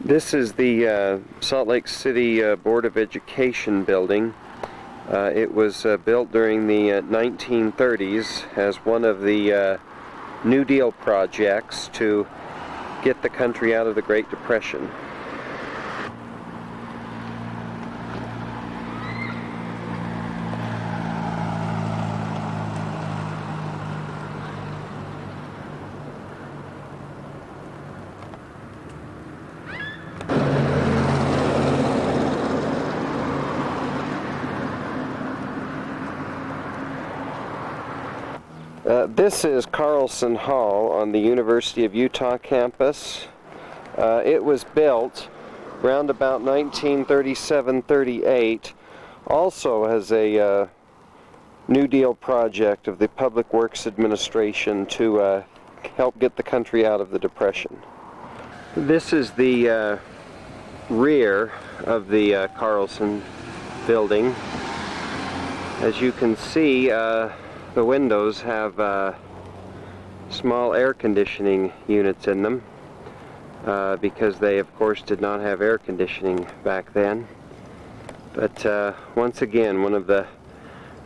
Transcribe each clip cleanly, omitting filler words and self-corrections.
This is the Salt Lake City Board of Education building. It was built during the 1930s as one of the New Deal projects to get the country out of the Great Depression. This is Carlson Hall on the University of Utah campus. It was built around about 1937-38, also as a New Deal project of the Public Works Administration to help get the country out of the Depression. This is the rear of the Carlson building. As you can see, the windows have small air conditioning units in them because they of course did not have air conditioning back then. But once again, one of the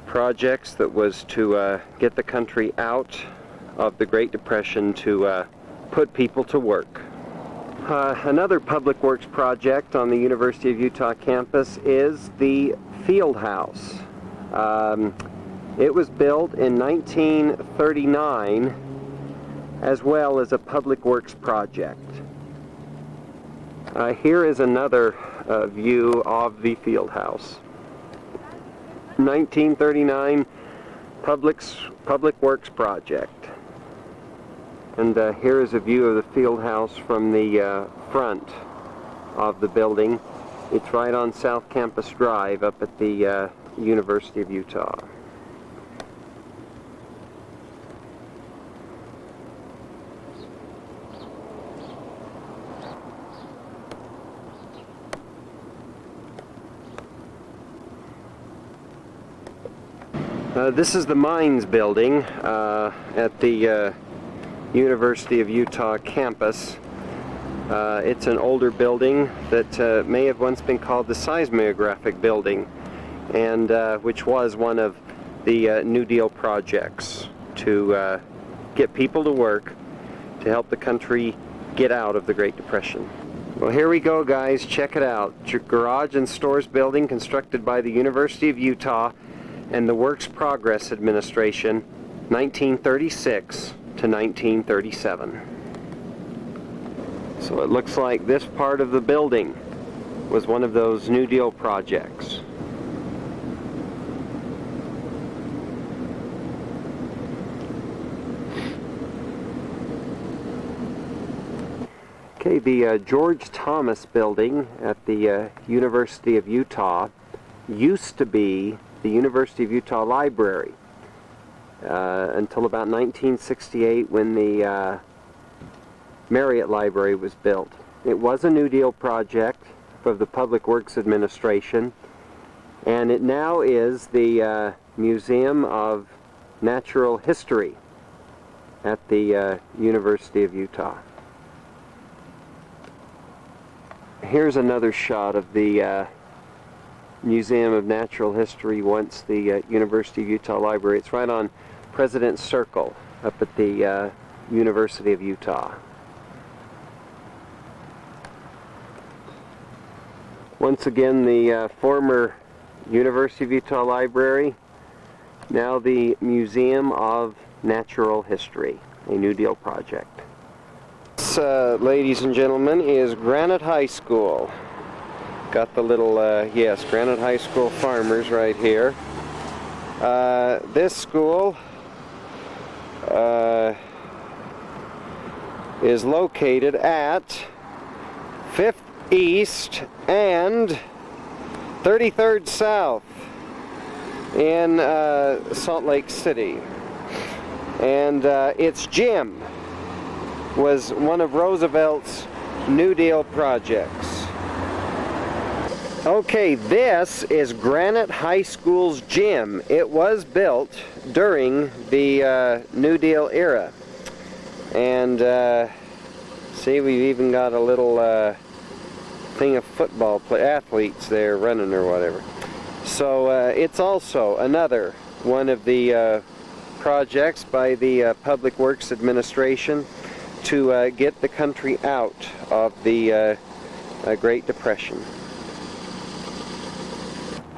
projects that was to get the country out of the Great Depression, to put people to work. Another public works project on the University of Utah campus is the field house. It was built in 1939 as well as a public works project. Here is another view of the field house. 1939 public works project. And here is a view of the field house from the front of the building. It's right on South Campus Drive up at the University of Utah. This is the Mines building at the University of Utah campus. It's an older building that may have once been called the Seismographic building, and which was one of the New Deal projects to get people to work to help the country get out of the Great Depression. Well, here we go, guys. Check it out. Garage and stores building constructed by the University of Utah and the Works Progress Administration, 1936 to 1937. So it looks like this part of the building was one of those New Deal projects. Okay, the George Thomas building at the University of Utah used to be the University of Utah Library until about 1968, when the Marriott Library was built. It was a New Deal project of the Public Works Administration, and it now is the Museum of Natural History at the University of Utah. Here's another shot of the Museum of Natural History, once the University of Utah Library. It's right on President's Circle up at the University of Utah. Once again, the former University of Utah Library, now the Museum of Natural History, a New Deal project. This, ladies and gentlemen, is Granite High School. Got the little, yes, Granite High School farmers right here. This school is located at 5th East and 33rd South in Salt Lake City. And its gym was one of Roosevelt's New Deal projects. Okay, this is Granite High School's gym. It was built during the New Deal era. And see, we've even got a little thing of football athletes there running or whatever. So it's also another one of the projects by the Public Works Administration to get the country out of the Great Depression.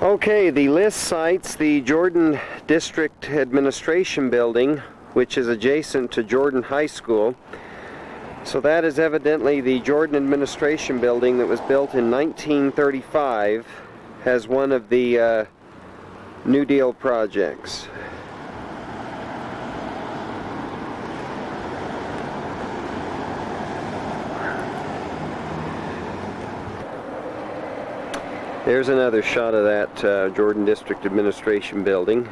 Okay, the list cites the Jordan District Administration Building, which is adjacent to Jordan High School. So that is evidently the Jordan Administration Building that was built in 1935 as one of the New Deal projects. There's another shot of that Jordan District Administration Building.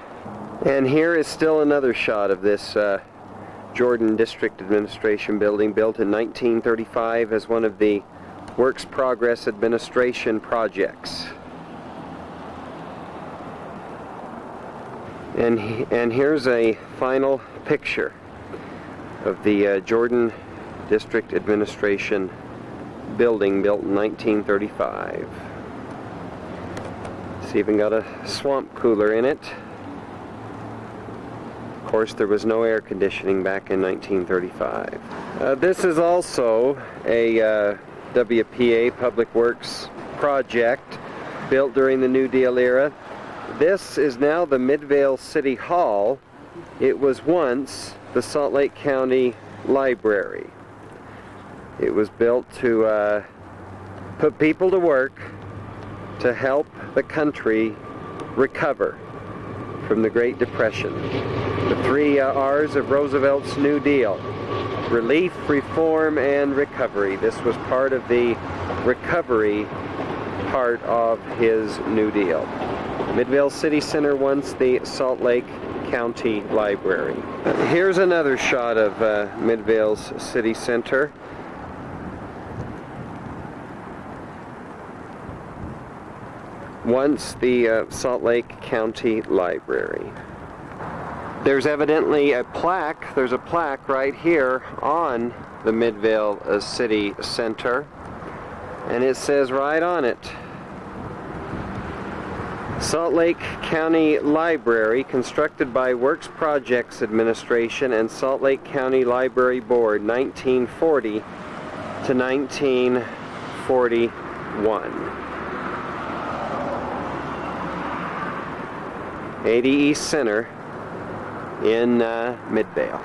And here is still another shot of this Jordan District Administration Building, built in 1935 as one of the Works Progress Administration projects. And here's a final picture of the Jordan District Administration Building, built in 1935. It's even got a swamp cooler in it. Of course, there was no air conditioning back in 1935. This is also a WPA Public Works project built during the New Deal era. This is now the Midvale City Hall. It was once the Salt Lake County Library. It was built to put people to work to help the country recover from the Great Depression. The three R's of Roosevelt's New Deal: relief, reform, and recovery. This was part of the recovery part of his New Deal. Midvale City Center, once the Salt Lake County Library. Here's another shot of Midvale's City Center. Once the Salt Lake County Library. There's evidently a plaque. There's a plaque right here on the Midvale City Center, and it says right on it, Salt Lake County Library, constructed by Works Projects Administration and Salt Lake County Library Board, 1940 to 1941. 80 East Center in Midvale.